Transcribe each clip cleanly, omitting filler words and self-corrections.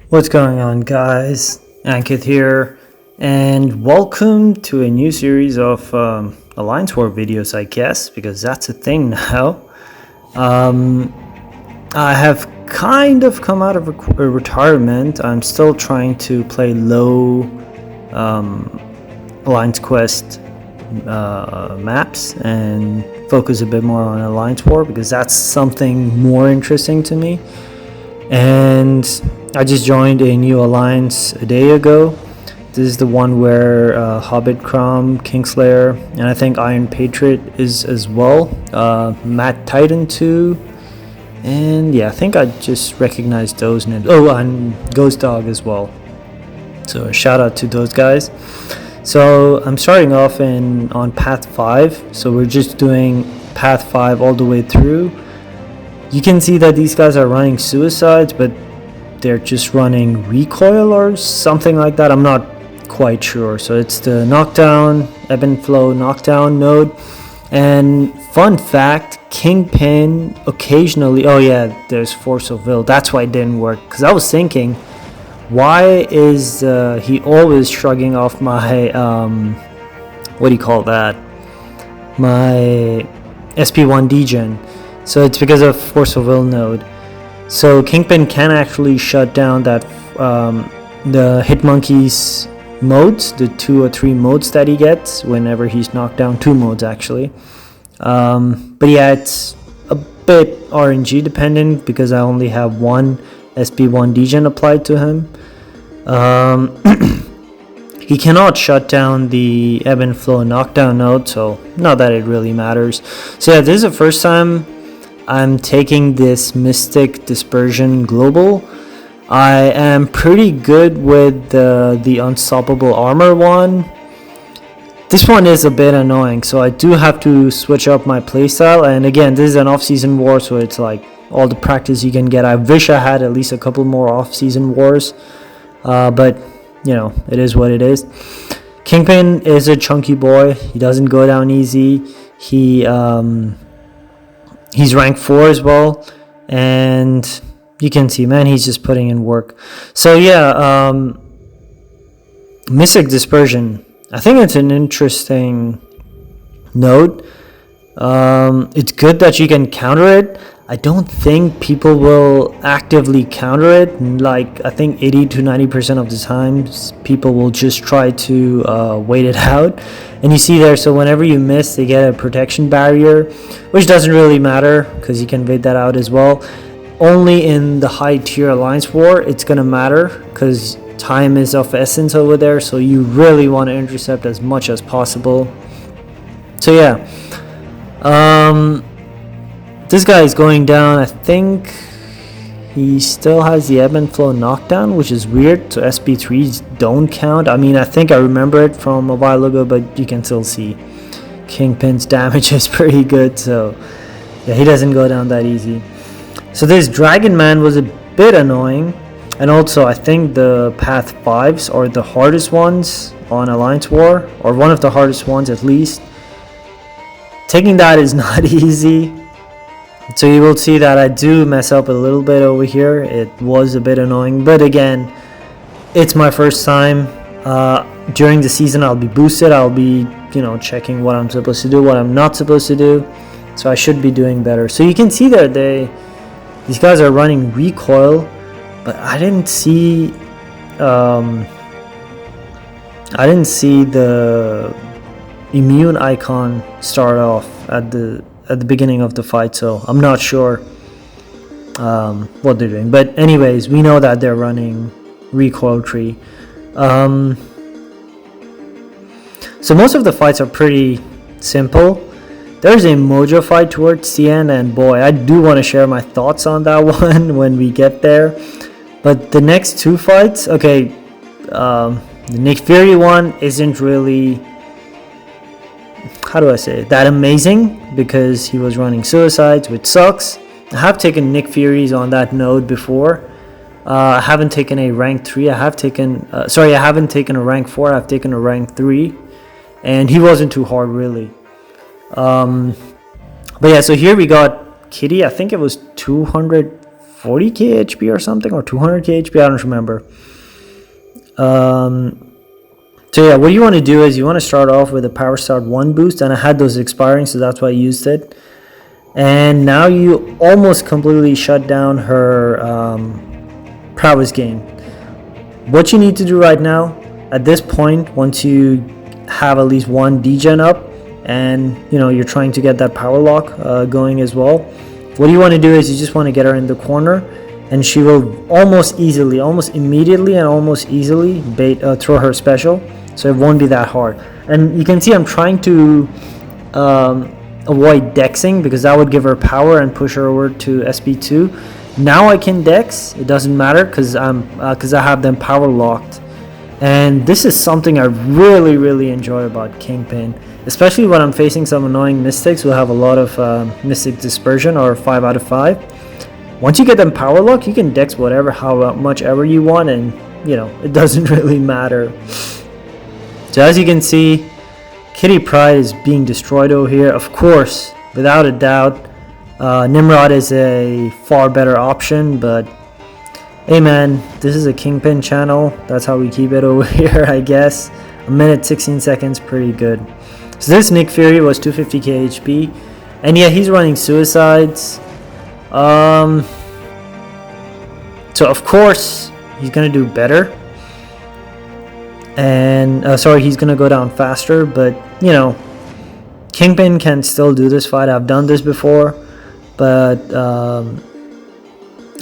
What's going on, guys? Ankit here, and welcome to a new series of Alliance War videos, I guess, because that's a thing now. I have kind of come out of retirement. I'm still trying to play low Alliance Quest maps and focus a bit more on Alliance War because that's something more interesting to me. And I just joined a new alliance a day ago. This is the one where Hobbit Crom, Kingslayer, and I think Iron Patriot is as well. Matt Titan too. And yeah, I think I just recognized those names. Oh, and Ghost Dog as well. So shout out to those guys. So I'm starting off on Path 5. So we're just doing Path 5 all the way through. You can see that these guys are running suicides, but they're just running recoil or something like that. I'm not quite sure. So it's the knockdown, ebb and flow knockdown node. And fun fact, Kingpin occasionally, oh yeah, there's force of will. That's why it didn't work. Because I was thinking, why is he always shrugging off my, what do you call that? My SP1 degen. So it's because of force of will node. So Kingpin can actually shut down that the Hitmonkey's modes, the 2 or 3 modes that he gets whenever he's knocked down. 2 modes actually. But yeah, it's a bit RNG dependent because I only have one SP1 degen applied to him. He cannot shut down the ebb and flow knockdown node, so not that it really matters. So yeah, this is the first time I'm taking this Mystic Dispersion Global. I am pretty good with the Unstoppable Armor one. This one is a bit annoying, so I do have to switch up my playstyle. And again, this is an off-season war, so it's like all the practice you can get. I wish I had at least a couple more off-season wars, but you know, it is what it is. Kingpin is a chunky boy. He doesn't go down easy. He's rank 4 as well, and you can see, man, he's just putting in work. So yeah, Mystic Dispersion, I think it's an interesting node. It's good that you can counter it. I don't think people will actively counter it. Like, I think 80 to 90% of the times people will just try to wait it out. And you see there, so whenever you miss, they get a protection barrier, which doesn't really matter because you can wait that out as well. Only in the high tier alliance war it's gonna matter because time is of essence over there, so you really want to intercept as much as possible. So yeah, this guy is going down. I think he still has the ebb and flow knockdown, which is weird. So SP3s don't count. I mean, I think I remember it from a while ago, but you can still see Kingpin's damage is pretty good. So yeah, he doesn't go down that easy. So this Dragon Man was a bit annoying. And also, I think the Path 5s are the hardest ones on Alliance War, or one of the hardest ones at least. Taking that is not easy. So you will see that I do mess up a little bit over here. It was a bit annoying, but again, it's my first time. During the season, I'll be boosted. I'll be, checking what I'm supposed to do, what I'm not supposed to do. So I should be doing better. So you can see there, these guys are running recoil, but I didn't see the immune icon start off at the beginning of the fight, so I'm not sure what they're doing. But anyways, we know that they're running recoil tree. So most of the fights are pretty simple. There's a Mojo fight towards the end, and boy, I do want to share my thoughts on that one when we get there. But the next 2 fights, okay, the Nick Fury one isn't really, how do I say it, that amazing because he was running suicides, which sucks. I have taken Nick Furies on that node before. I haven't taken a rank 3. I haven't taken a rank 4. I've taken a rank 3, and he wasn't too hard really. But yeah, so here we got Kitty. I think it was 200 40k HP or something, or 200k HP, I don't remember. So yeah, what you want to do is you want to start off with a power start 1 boost, and I had those expiring, so that's why I used it. And now you almost completely shut down her prowess gain. What you need to do right now, at this point, once you have at least 1 degen up, and you're trying to get that power lock going as well, what you want to do is you just want to get her in the corner, and she will almost immediately and almost easily throw her special, so it won't be that hard. And you can see I'm trying to avoid dexing, because that would give her power and push her over to SP2. Now I can dex, it doesn't matter, because I have them power locked. And this is something I really enjoy about Kingpin, especially when I'm facing some annoying mystics who have a lot of mystic dispersion or 5 out of 5. Once you get them power lock, you can dex whatever, how much ever you want, and it doesn't really matter. So as you can see, Kitty Pryde is being destroyed over here. Of course, without a doubt, Nimrod is a far better option, but hey man, this is a Kingpin channel. That's how we keep it over here, I guess. 1 minute 16 seconds, pretty good. So this Nick Fury was 250k HP, and yeah, he's running suicides. So of course he's gonna do better, and he's gonna go down faster, but Kingpin can still do this fight. I've done this before, but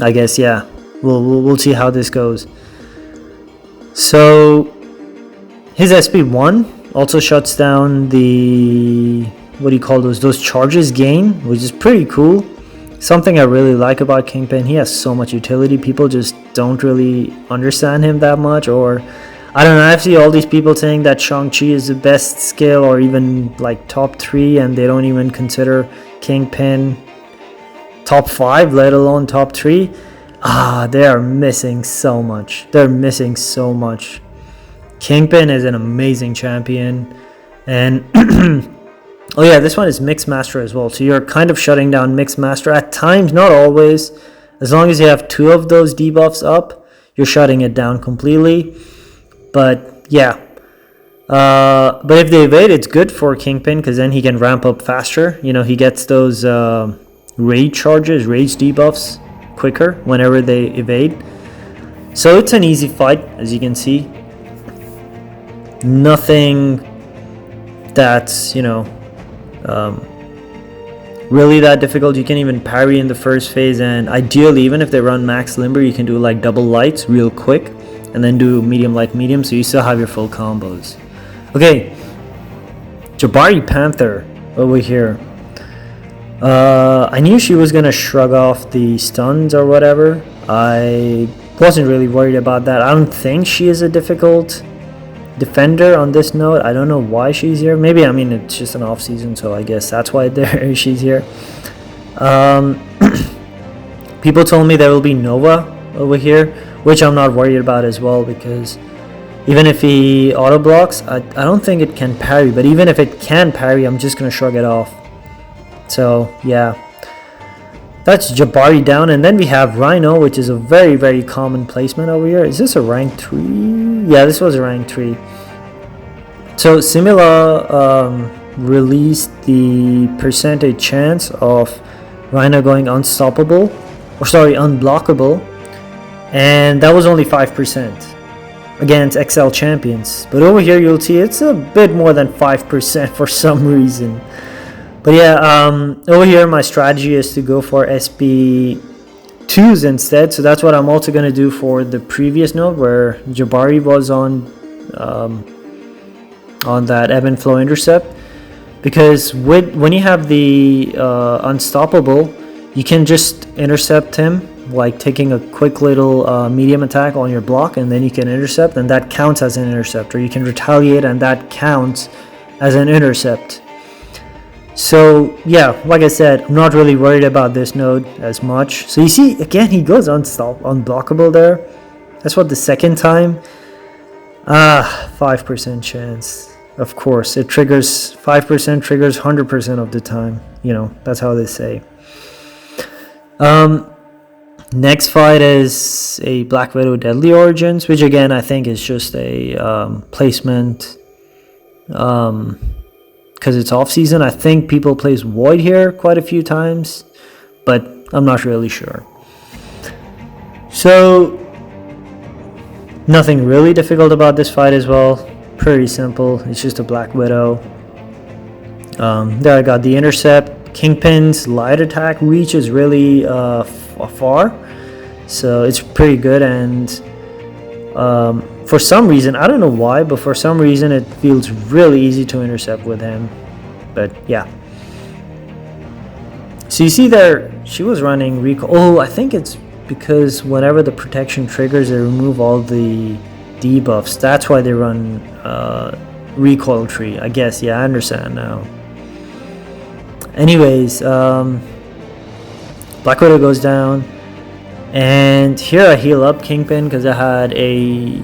I guess yeah, we'll see how this goes. So his SP1 also shuts down the, what do you call those charges gain, which is pretty cool. Something I really like about Kingpin, he has so much utility. People just don't really understand him that much, or I don't know, I see all these people saying that Shang-Chi is the best skill, or even like top 3, and they don't even consider Kingpin top 5, let alone top 3. They are missing so much. Kingpin is an amazing champion, and oh yeah, this one is Mixed Master as well, so you're kind of shutting down Mixed Master at times, not always. As long as you have 2 of those debuffs up, you're shutting it down completely. But yeah, but if they evade, it's good for Kingpin, because then he can ramp up faster. He gets those rage debuffs quicker whenever they evade. So it's an easy fight, as you can see. Nothing that's really that difficult. You can even parry in the first phase, and ideally, even if they run max limber, you can do like double lights real quick, and then do medium light medium, so you still have your full combos. Okay, Jabari Panther over here. I knew she was gonna shrug off the stuns or whatever. I wasn't really worried about that. I don't think she is a difficult defender on this note. I don't know why she's here. Maybe, it's just an off season, so I guess that's why she's here. People told me there will be Nova over here, which I'm not worried about as well, because even if he auto blocks, I don't think it can parry, but even if it can parry, I'm just gonna shrug it off. So yeah, that's Jabari down, and then we have Rhino, which is a very common placement over here. Is this a rank 3? Yeah, this was a rank 3. So Simula released the percentage chance of Rhino going unblockable, and that was only 5% against XL champions. But over here you'll see it's a bit more than 5% for some reason. But yeah, over here my strategy is to go for SP2s instead. So that's what I'm also going to do for the previous node where Jabari was on that ebb and flow intercept. Because when you have the unstoppable, you can just intercept him, like taking a quick little medium attack on your block, and then you can intercept, and that counts as an intercept. Or you can retaliate, and that counts as an intercept. So yeah, like I said, I'm not really worried about this node as much. So you see, again, he goes unblockable there. That's what, the second time? 5% chance. Of course, it triggers 5%, triggers 100% of the time. That's how they say. Next fight is a Black Widow Deadly Origins, which again I think is just a placement because it's off season. I think people place Void here quite a few times, but I'm not really sure. So nothing really difficult about this fight as well. Pretty simple. It's just a Black Widow. There I got the intercept. Kingpin's light attack reach is really far, so it's pretty good. And for some reason, I don't know why, but for some reason it feels really easy to intercept with him. But yeah. So you see there, she was running recoil. Oh, I think it's because whenever the protection triggers, they remove all the debuffs. That's why they run recoil tree, I guess. Yeah, I understand now. Anyways, Black Widow goes down, and here I heal up Kingpin because I had a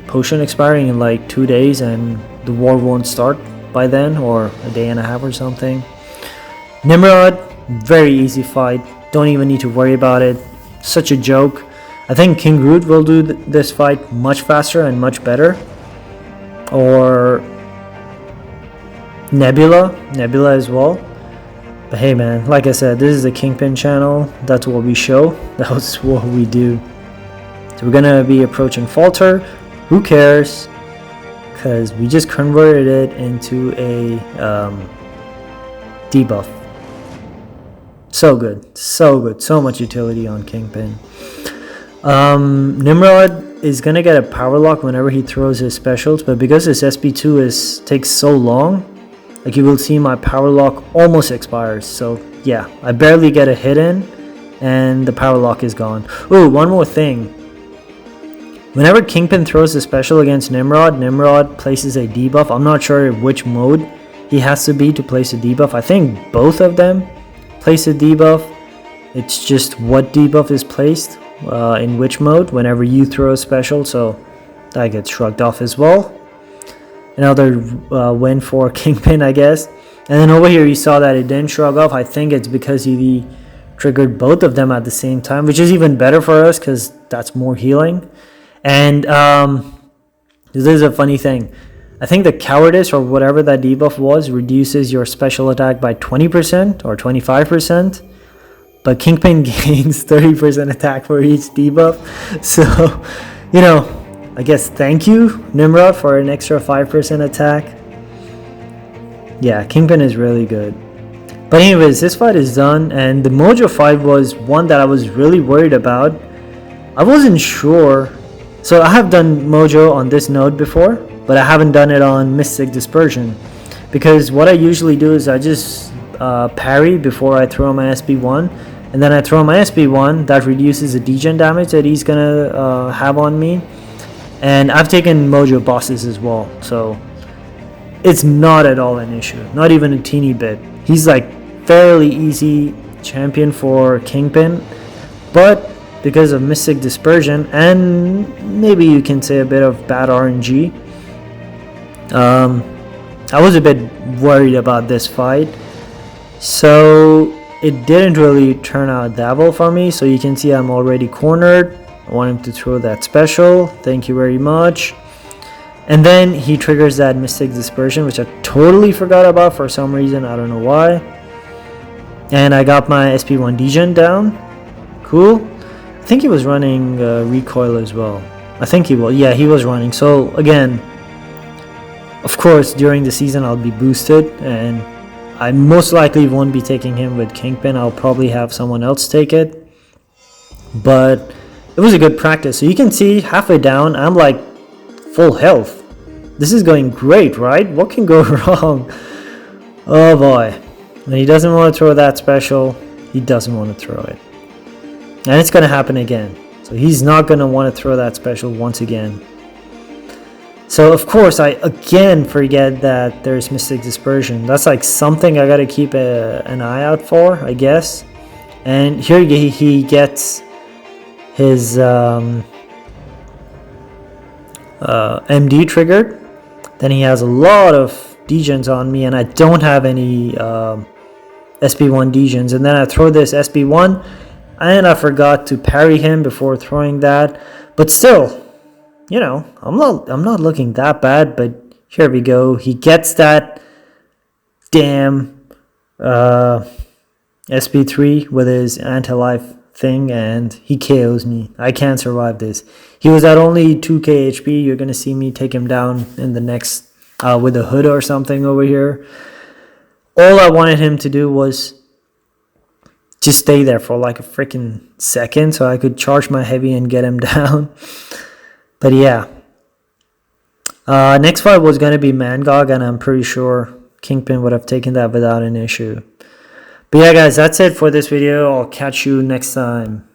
potion expiring in like 2 days, and the war won't start by then, or a day and a half or something. Nimrod, very easy fight. Don't even need to worry about it. Such a joke. I think King Groot will do this fight much faster and much better. Or Nebula as well. But hey man, like I said, this is a Kingpin channel. That's what we show. That's what we do. So we're gonna be approaching Falter. Who cares? Because we just converted it into a debuff. So good, so much utility on Kingpin. Nimrod is gonna get a power lock whenever he throws his specials, but because his SP2 takes so long, like you will see, my power lock almost expires. So yeah, I barely get a hit in, and the power lock is gone. Oh, one more thing. Whenever Kingpin throws a special against Nimrod, Nimrod places a debuff. I'm not sure which mode he has to be to place a debuff. I think both of them place a debuff. It's just what debuff is placed in which mode whenever you throw a special, so that gets shrugged off as well. Another win for Kingpin, I guess. And then over here you saw that it didn't shrug off. I think it's because he triggered both of them at the same time, which is even better for us because that's more healing. And this is a funny thing. I think the cowardice or whatever that debuff was reduces your special attack by 20% or 25%. But Kingpin gains 30% attack for each debuff. So, you know, I guess thank you, Nimrod, for an extra 5% attack. Yeah, Kingpin is really good. But anyways, this fight is done, and the Mojo fight was one that I was really worried about. I wasn't sure. So I have done Mojo on this node before, but I haven't done it on Mystic Dispersion. Because what I usually do is I just parry before I throw my SB1. And then I throw my SB1, that reduces the degen damage that he's gonna have on me. And I've taken Mojo bosses as well, so it's not at all an issue, not even a teeny bit. He's like fairly easy champion for Kingpin, but because of Mystic Dispersion and maybe you can say a bit of bad RNG, I was a bit worried about this fight. So it didn't really turn out that well for me. So you can see I'm already cornered. I want him to throw that special. Thank you very much. And then he triggers that Mystic Dispersion, which I totally forgot about for some reason. I don't know why. And I got my SP1 degen down. Cool. I think he was running recoil as well. I think he was. Yeah, he was running. So again, of course, during the season I'll be boosted, and I most likely won't be taking him with Kingpin. I'll probably have someone else take it. But it was a good practice. So you can see halfway down, I'm like full health. This is going great, right? What can go wrong? Oh boy. When he doesn't want to throw that special, he doesn't want to throw it. And it's going to happen again. So he's not going to want to throw that special once again. So of course I again forget that there's Mystic Dispersion. That's like something I gotta keep an eye out for, I guess. And here he gets his MD triggered. Then he has a lot of degens on me, and I don't have any SB1 degens. And then I throw this SB1, and I forgot to parry him before throwing that. But still, you know, I'm not looking that bad. But here we go. He gets that damn SP3 with his anti-life thing, and he KOs me. I can't survive this. He was at only 2k HP. You're gonna see me take him down in the next with a hood or something over here. All I wanted him to do was just stay there for like a freaking second so I could charge my heavy and get him down. But yeah. Next fight was gonna be Mangog, and I'm pretty sure Kingpin would have taken that without an issue. But yeah, guys, that's it for this video. I'll catch you next time.